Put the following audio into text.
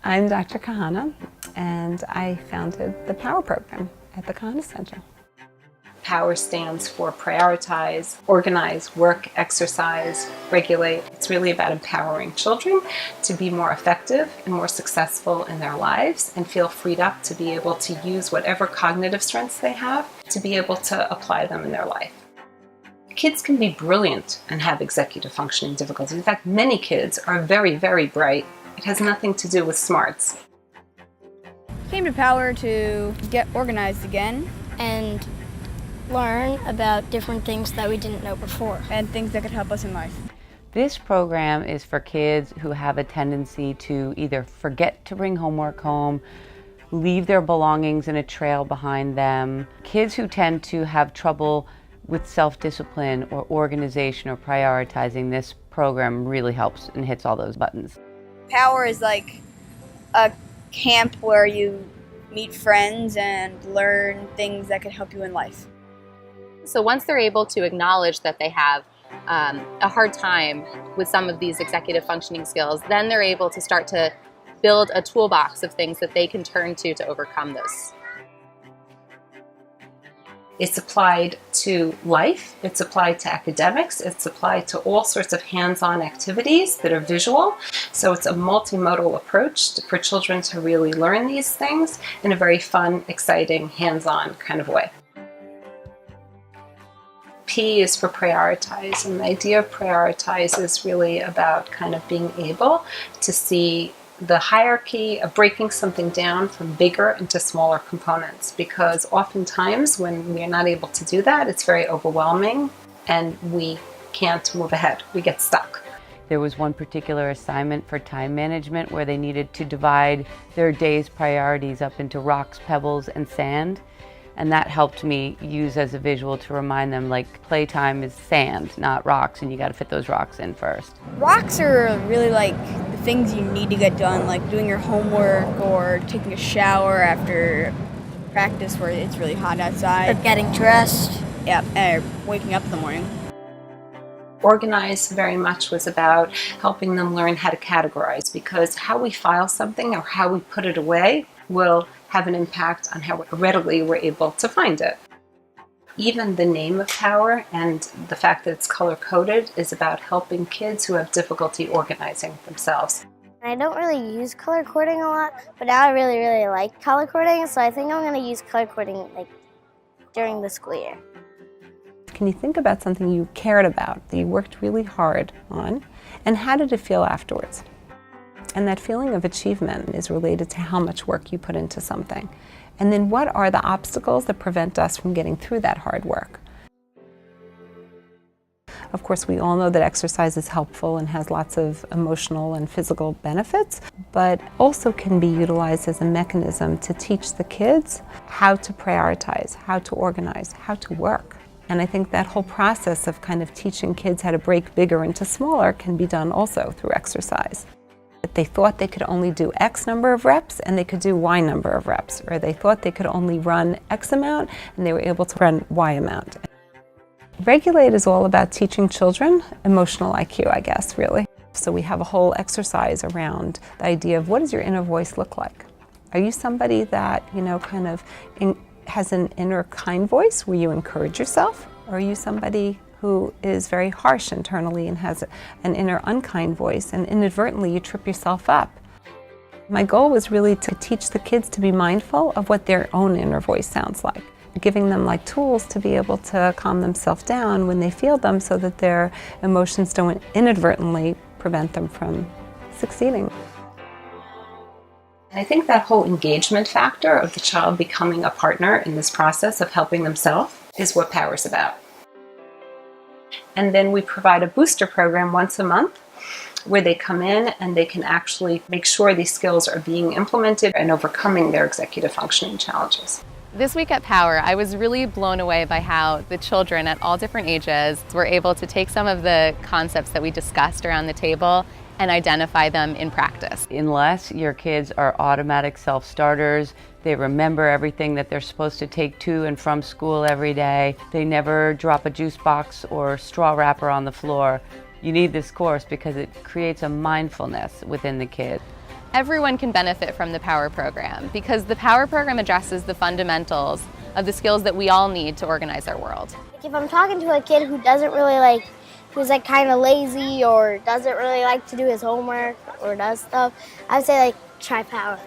I'm Dr. Kahana, and I founded the POWER program at the Kahana Center. POWER stands for prioritize, organize, work, exercise, regulate. It's really about empowering children to be more effective and more successful in their lives and feel freed up to be able to use whatever cognitive strengths they have to be able to apply them in their life. Kids can be brilliant and have executive functioning difficulties. In fact, many kids are very, very bright. It has nothing to do with smarts. Came to POWER to get organized again and learn about different things that we didn't know before. and things that could help us in life. This program is for kids who have a tendency to either forget to bring homework home, leave their belongings in a trail behind them, kids who tend to have trouble with self-discipline or organization or prioritizing. This program really helps and hits all those buttons. POWER is like a camp where you meet friends and learn things that could help you in life. So once they're able to acknowledge that they have a hard time with some of these executive functioning skills, then they're able to start to build a toolbox of things that they can turn to overcome this. It's applied to life, it's applied to academics, it's applied to all sorts of hands-on activities that are visual. So it's a multimodal approach for children to really learn these things in a very fun, exciting, hands-on kind of way. P is for prioritize, and the idea of prioritize is really about kind of being able to see the hierarchy of breaking something down from bigger into smaller components, because oftentimes when we're not able to do that, it's very overwhelming and we can't move ahead. We get stuck. There was one particular assignment for time management where they needed to divide their day's priorities up into rocks, pebbles, and sand. And that helped me use as a visual to remind them, like, playtime is sand, not rocks, and you got to fit those rocks in first. Rocks are really like the things you need to get done, like doing your homework or taking a shower after practice where it's really hot Or outside. getting dressed. Yeah, or waking up in the morning. Organize very much was about helping them learn how to categorize, because how we file something or how we put it away will have an impact on how readily we're able to find it. Even the name of POWER and the fact that it's color-coded is about helping kids who have difficulty organizing themselves. I don't really use color coding a lot, but now I really, really like color coding, so I think I'm going to use color coding like during the school year. Can you think about something you cared about, that you worked really hard on, and how did it feel afterwards? And that feeling of achievement is related to how much work you put into something. And then what are the obstacles that prevent us from getting through that hard work? Of course, we all know that exercise is helpful and has lots of emotional and physical benefits, but also can be utilized as a mechanism to teach the kids how to prioritize, how to organize, how to work. And I think that whole process of kind of teaching kids how to break bigger into smaller can be done also through exercise. They thought they could only do X number of reps and they could do Y number of reps, or they thought they could only run X amount and they were able to run Y amount. Regulate is all about teaching children emotional IQ, I guess, really. So we have a whole exercise around the idea of what does your inner voice look like? Are you somebody that, kind of has an inner kind voice where you encourage yourself? Or are you somebody who is very harsh internally and has an inner unkind voice, and inadvertently you trip yourself up? My goal was really to teach the kids to be mindful of what their own inner voice sounds like, giving them like tools to be able to calm themselves down when they feel them so that their emotions don't inadvertently prevent them from succeeding. And I think that whole engagement factor of the child becoming a partner in this process of helping themselves is what POWER's about. And then we provide a booster program once a month where they come in and they can actually make sure these skills are being implemented and overcoming their executive functioning challenges. This week at POWER, I was really blown away by how the children at all different ages were able to take some of the concepts that we discussed around the table and identify them in practice. Unless your kids are automatic self-starters, they remember everything that they're supposed to take to and from school every day, they never drop a juice box or straw wrapper on the floor, you need this course because it creates a mindfulness within the kid. Everyone can benefit from the POWER program because the POWER program addresses the fundamentals of the skills that we all need to organize our world. Like if I'm talking to a kid who doesn't really like, who's like kind of lazy or doesn't really like to do his homework or does stuff, I'd say like try POWER.